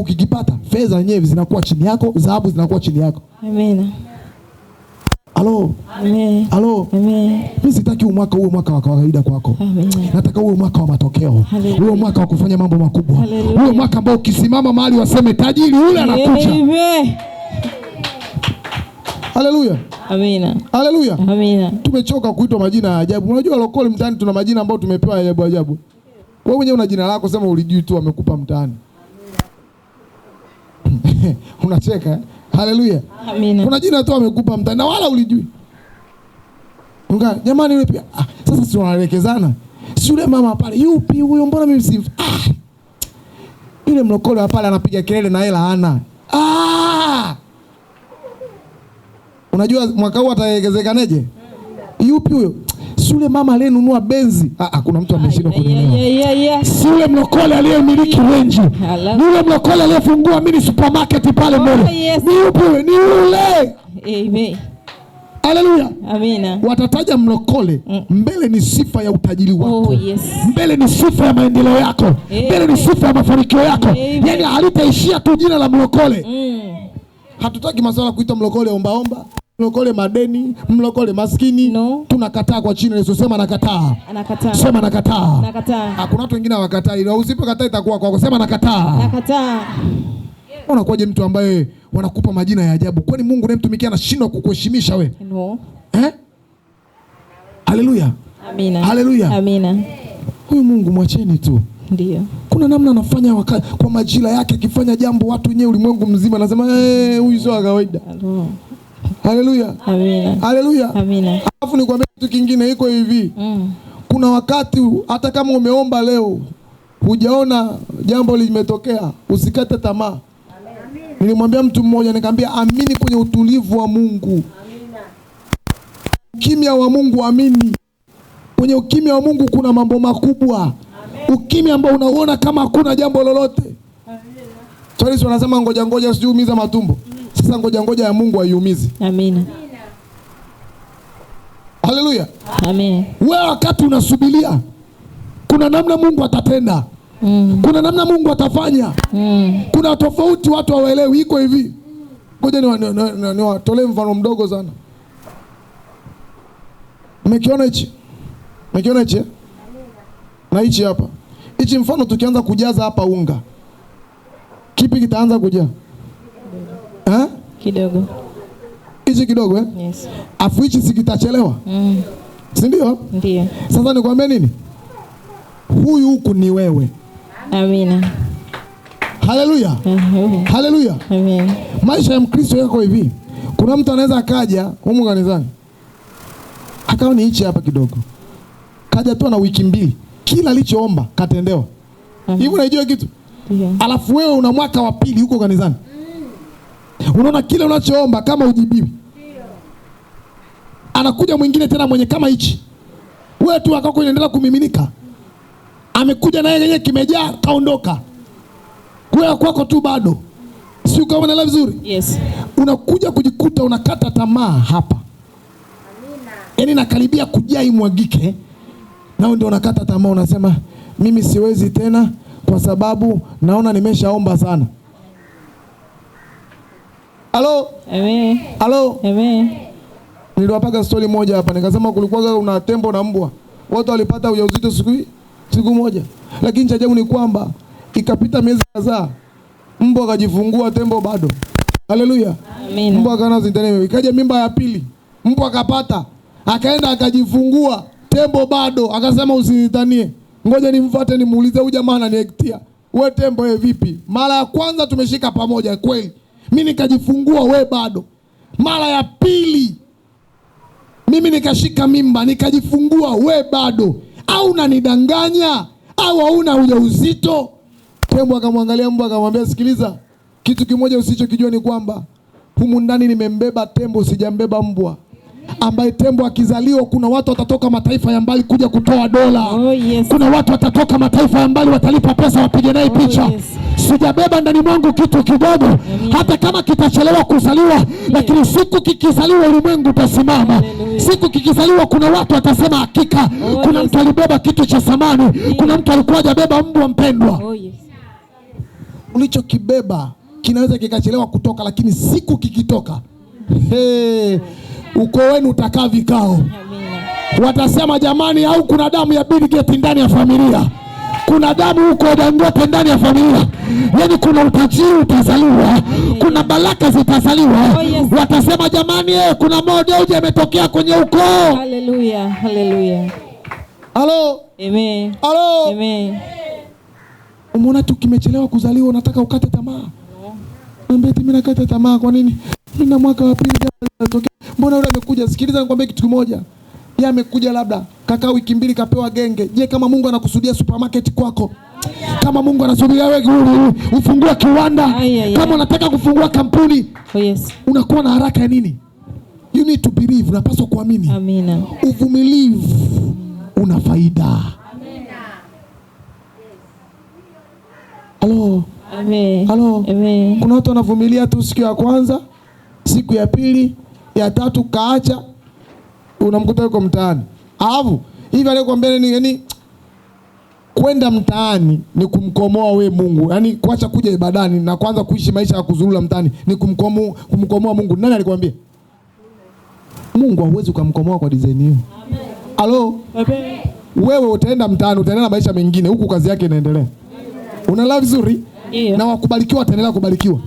ukikipata fedha yenyewe zinakuwa chini yako, dhahabu zinakuwa chini yako. Amen. Halo. Amen. Halo. Amen. Mimi sitaki mwaka uwe mwaka wa kawaida kwako. Amen. Nataka uwe mwaka wa matokeo. Uwe mwaka wa kufanya mambo makubwa. Uwe mwaka ambao ukisimama mahali waseme tajiri yule anakuja. Amen. Haleluya. Amina. Haleluya. Amina. Tumechoka kuitwa majina ya ajabu. Unajua lokole mtaani tuna majina ambayo tumepewa ajabu ajabu. Wewe mwenyewe una jina lako, sema ulijui tu wamekupa mtaani. Unacheka? Haleluya. Amina. Kuna jina tu wamekupa mtaani na wala ulijui. Jamani yule pia. Sasa si wanaelekezana. Si yule mama pale, yupi huyo, mbona mimi si yule mlokole pale anapiga kelele na hela hana. Unajua mwaka huu ataelekezekaneje? Yupi huyo? Si yule mama aliyenunua Benzi. Kuna mtu ameshindwa kunielewa. Si yule mlokole aliyemiliki Range. Ni yule mlokole aliyefungua mini supermarket pale mbele. Ni yupi huyo? Ni yule. Amen. Haleluya. Amina. Watataja mlokole, mbele ni sifa ya utajiri wako. Oh, yes. Mbele ni sifa ya maendeleo yako. Mbele ni sifa ya mafanikio yako. Yaani halitaishia tu jina la mlokole. Hatutaki masuala kuita mlokole omba, mlokole madeni, mlokole maskini. No. Tunakataa kwa jina la Yesu. Sema nakataa. Nakataa. Sema nakataa. Nakataa. Hakuna watu wengine hawakataa. Ila usipokataa itakuwa kwako. Sema nakataa. Nakataa. Unakuwaje mtu ambaye wanakupa majina ya ajabu? Kwani Mungu unayemtumikia anashindwa kukuheshimisha wewe? No. Haleluya. Amina. Haleluya. Amina. Huyu Mungu mwacheni tu. Ndio. Kuna namna anafanya kwa majira yake, akifanya jambo watu wenyewe ulimwengu mzima anasema huyu sio kawaida. Haleluya. Amina. Haleluya. Amina. Alafu nikwambia kitu kingine iko hivi. Kuna wakati hata kama umeomba leo hujaona jambo limetokea, usikate tamaa. Nilimwambia mtu mmoja, nikamwambia amini kwenye utulivu wa Mungu. Amina. Ukimya wa Mungu amini. Kwenye ukimya wa Mungu kuna mambo makubwa. Amen. Ukimya ambao unaona kama hakuna jambo lolote. Amina. Wanasema ngoja usiumiza matumbo. Sasa ngoja ya Mungu haiumizi. Amina. Haleluya. Amen. Wewe wakati unasubiria, kuna namna Mungu atatenda. Kuna namna Mungu atafanya. Kuna tofauti watu hawaelewi. Iko hivi. Ngoja niwatolee mfano mdogo sana. Umekiona hichi? Umekiona hichi? Na hichi hapa. Hichi mfano tukianza kujaza hapa unga, kipi kitaanza kujaa? Kidogo. Hichi kidogo Yes. Afu hichi sikitachelewa? Si ndio? Ndio. Sasa nikwambie nini? Huyu huku ni wewe. Amina. Haleluya. Haleluya. Amen. Maisha ya Mkristo yako hivi. Kuna mtu anaweza akaja humu kanisani, akawa ni hichi hapa kidogo, kaja tu na wiki mbili, kila alichoomba katendewa. Hivi unajua kitu? Yeah. Alafu wewe una mwaka wa pili huko kanisani. Unaona kile unachoomba kama ujibiwi. Anakuja mwingine tena mwenye kama hichi. Wewe tu akako inaendelea kumiminika. Amekuja na yeye kimejaa kaondoka. Wewe kwako tu bado. Si ukaona la vizuri? Yes. Unakuja kujikuta unakata tamaa hapa. Amina. Yaani nakaribia kujaa imwagike. Nao ndio unakata tamaa, unasema mimi siwezi tena kwa sababu naona nimeshaomba sana. Halo? Amen. Halo? Amen. Niliwapaga story moja hapa, nikasema kulikuwa una tembo na mbwa. Watu walipata ujauzito siku moja. Lakini cha ajabu ni kwamba ikapita miezi kadhaa, mbwa akajifungua, tembo bado. Haleluya. Amina. Mbwa akaanza zindaneme, ikaja mimba ya pili, mbwa akapata, akaenda akajifungua, tembo bado. Akasema usinitanie, ngoja nimfuate nimuulize huyu jamaa ananiektia. Wewe tembo vipi? Mara ya kwanza tumeshika pamoja kweli, mimi nikajifungua, we bado. Mara ya pili mimi nikashika mimba nikajifungua, we bado. Au unanidanganya au hauna ujauzito? Tembo akamwangalia mbwa akamwambia, sikiliza, kitu kimoja usichokijua ni kwamba humu ndani nimembeba tembo, sijambeba mbwa. Ambaye tembo akizaliwa kuna watu watatoka mataifa ya mbali kuja kutoa dola. Oh, yes. Kuna watu watatoka mataifa ya mbali watalipa pesa wapige naye picha. Yes. Sijabeba ndani mwangu kitu kidogo. Amen. Hata kama kitachelewa kuzaliwa, yes, lakini siku kikizaliwa ulimwengu utasimama. Hallelujah. Siku kikizaliwa kuna watu watasema hakika, kuna mtu alibeba kitu cha thamani. Yes. Kuna mtu alikuwa hajabeba mbwa mpendwa. Oh, yes. ulichokibeba kinaweza kikachelewa kutoka, lakini siku kikitoka, ukoo wenu utakaa vikao. Amina. Watasema jamani, au kuna damu ya Bill Gates ndani ya familia, kuna damu huko Dangote ndani ya familia. Yaani kuna utajiri utazaliwa, kuna baraka zitazaliwa. Oh, yes. Watasema jamani, kuna modeuje ametokea kwenye ukoo. Haleluya, haleluya. Halo. Amen. Halo. Amen. Umeona tu kimechelewa kuzaliwa, unataka ukate tamaa. Niambie mimi nakata tamaa kwa nini? Mimi na mwaka wa pili natokea. Mbona yule amekuja? Sikiliza nikwambie kitu kimoja. Yeye amekuja labda kaka wiki mbili kapewa genge. Je, kama Mungu anakusudia supermarket kwako? Kama Mungu anasubiria wewe ufungue kiwanda, kama unataka kufungua kampuni, oh yes, unakuwa na haraka ya nini? You need to believe, unapaswa kuamini. Amina. Uvumilivu una faida. Amina. Halo. Amen. Halo. Amen. Kuna watu wanavumilia tu siku ya kwanza, siku ya pili, ya tatu kaacha, unamkuta yuko mtaani. Alafu hivi aliyokuambia ni yani kwenda mtaani ni kumkomoa we Mungu. Yaani kuacha kuja ibadani na kwanza kuishi maisha ya kuzurura mtaani ni kumkomoa Mungu. Nani alikwambia? Mungu hauwezi kumkomoa kwa design hiyo. Amen. Halo? Amen. Wewe utaenda mtaani, utaendelea na maisha mengine, huku kazi yake inaendelea. Unalala vizuri? Yeah. Na wakubarikiwa wataendelea kubarikiwa.